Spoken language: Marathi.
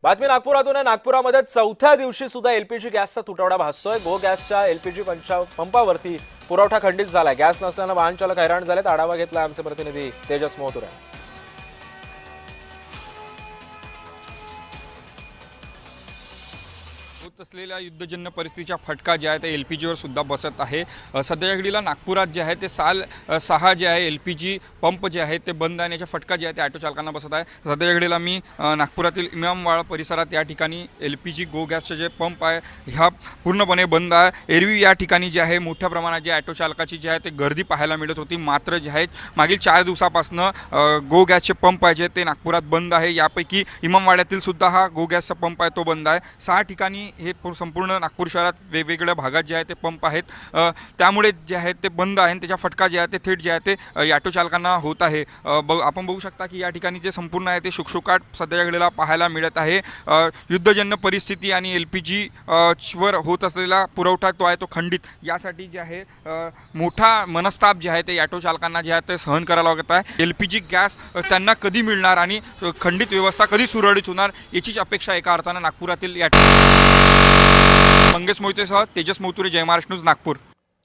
बातमी नागपुरातून आहे। नागपुरामध्ये चौथ्या दिवशी सुद्धा एलपीजी गॅसचा तुटवडा भासतोय। गो गॅसच्या एलपीजी पंपावरती पुरवठा खंडित झालाय। गॅस नसल्याने वाहन चालक हैराण झालेत। आढावा घेतला आमचे प्रतिनिधी तेजस मोहतुरे। होत असलेल्या युद्धजन्य परिस्थितीचा फटका जे आहे ते एलपीजीवर सुद्धा बसत आहे। सध्याच्या घडीला नागपुरात जे आहे ते सहा जे आहे एलपीजी पंप जे आहे ते बंद आहे। याचा फटका जे आहे ते ऑटो चालकांना बसत आहे। सध्याच्या घडीला मी नागपुरातील इमामवाडा परिसरात या ठिकाणी एलपीजी गो गॅसचे जे पंप आहे ह्या पूर्णपणे बंद आहे। एरवी या ठिकाणी जे आहे मोठ्या प्रमाणात जे ऑटो चालकाची जे आहे ते गर्दी पाहायला मिळत होती। मात्र जे आहे मागील 4 दिवसापासून गो गॅसचे पंप आहे जे ते नागपुरात बंद आहे। यापैकी इमामवाड्यातील सुद्धा हा गो गॅसचा पंप आहे तो बंद आहे। 6 ठिकाणी हे संपूर्ण नागपूर शहरात वेगवेगळ्या भागात जे आहे ते पंप आहेत। त्यामुळे जे आहे ते बंद आहे। त्याचा फटका जे आहे ते थेट जे आहे ते ऑटो चालकांना होत आहे। आपण बघू शकता की या ठिकाणी जे संपूर्ण आहे ते शुकशुकाट सध्याच्या घडीला पाहायला मिळत आहे। युद्धजन्य परिस्थिती आणि एलपीजी वर होत असलेला पुरवठा तो आहे तो खंडित, यासाठी जे आहे मोठा मनस्ताप जे आहे ते ऑटो चालकांना जे आहे ते सहन करायला लागत आहे। एलपीजी गॅस त्यांना कधी मिळणार आणि खंडित व्यवस्था कधी सुरळीत होणार याचीच अपेक्षा एका अर्थानं नागपुरातील मंगेश मोहितेसह तेजस मोहतुरे, जय महाराष्ट्र न्यूज, नागपूर।